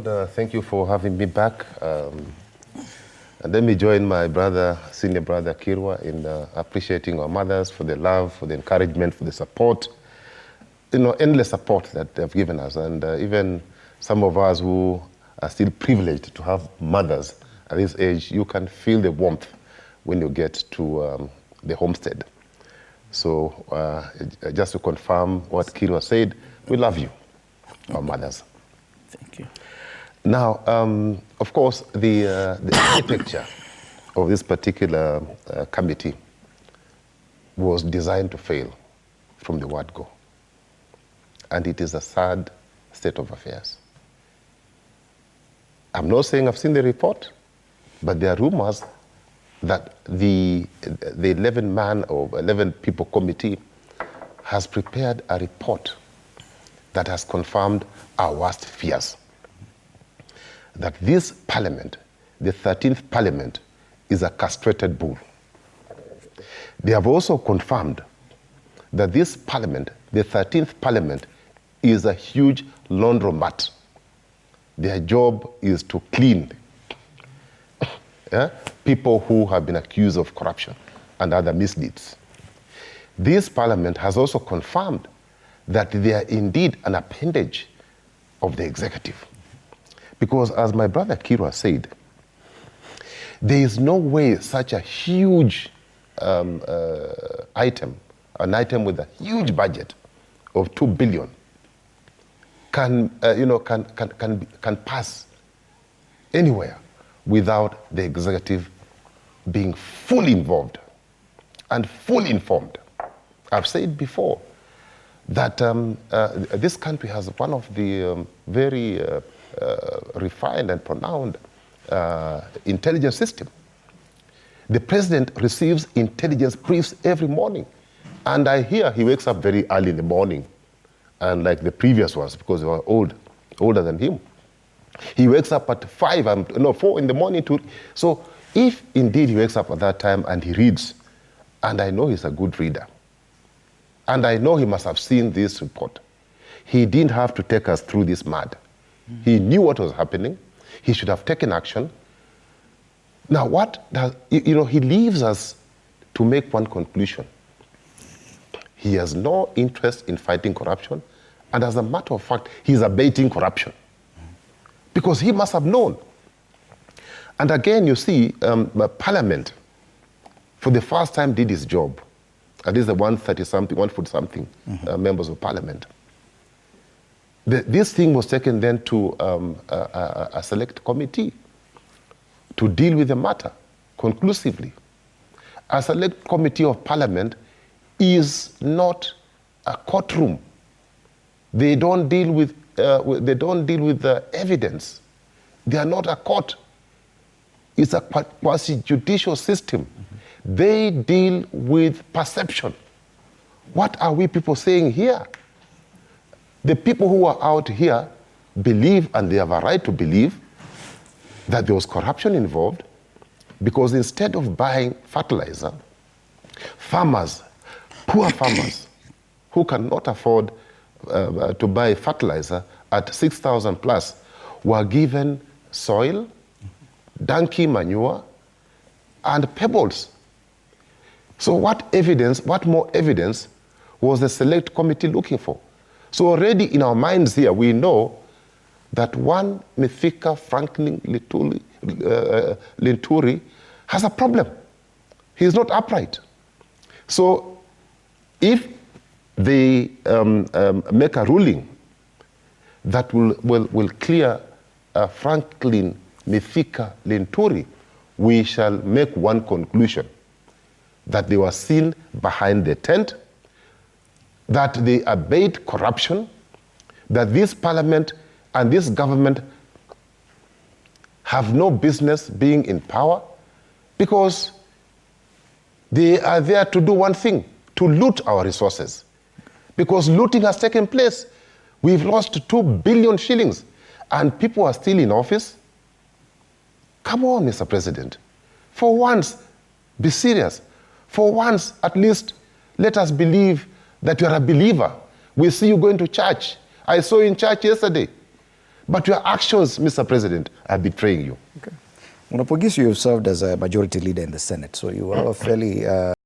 and thank you for having me back. And let me join my brother, senior brother Kirwa, in appreciating our mothers for the love, for the encouragement, for the support, endless support that they've given us. And even some of us who are still privileged to have mothers at this age, you can feel the warmth when you get to the homestead. So just to confirm what Kirwa said, we love you, our mothers. Thank you. Now, of course, the architecture of this particular committee was designed to fail from the word go. And it is a sad state of affairs. I'm not saying I've seen the report, but there are rumors that the 11-man or 11-people committee has prepared a report that has confirmed our worst fears. That this parliament, the 13th parliament, is a castrated bull. They have also confirmed that this parliament, the 13th parliament, is a huge laundromat. Their job is to clean people who have been accused of corruption and other misdeeds. This parliament has also confirmed that they are indeed an appendage of the executive. Because as my brother Kirwa said, there is no way such a huge item, an item with a huge budget of 2 billion can pass anywhere without the executive being fully involved and fully informed. I've said before that this country has one of the very refined and pronounced intelligence system. The president receives intelligence briefs every morning. And I hear he wakes up very early in the morning, and like the previous ones, because they were older than him. He wakes up at 4 in the morning. So if indeed he wakes up at that time and he reads, and I know he's a good reader, and I know he must have seen this report, he didn't have to take us through this mud. He knew what was happening. He should have taken action. Now he leaves us to make one conclusion. He has no interest in fighting corruption, and as a matter of fact, he's abating corruption. Because he must have known. And again, you see, Parliament, for the first time, did his job. At least the 140-something members of Parliament. This thing was taken then to a select committee to deal with the matter conclusively. A select committee of Parliament is not a courtroom. They don't deal with the evidence. They are not a court. It's a quasi-judicial system. They deal with perception. What are we people saying here? The people who are out here believe, and they have a right to believe, that there was corruption involved, because instead of buying fertilizer, farmers, poor farmers, who cannot afford to buy fertilizer at 6,000 plus, were given soil, donkey manure, and pebbles. So what more evidence was the select committee looking for? So already in our minds here, we know that one Mithika Franklin Linturi has a problem. He's not upright. So if they make a ruling that will clear Franklin Mithika Linturi, we shall make one conclusion: that they were seen behind the tent, that they abate corruption, that this parliament and this government have no business being in power, because they are there to do one thing: to loot our resources. Because looting has taken place. We've lost 2 billion shillings, and people are still in office. Come on, Mr. President. For once, be serious. For once, at least, let us believe that you are a believer. We see you going to church. I saw you in church yesterday. But your actions, Mr. President, are betraying you. Okay. Unapogisi, you've served as a majority leader in the Senate, so you have a fairly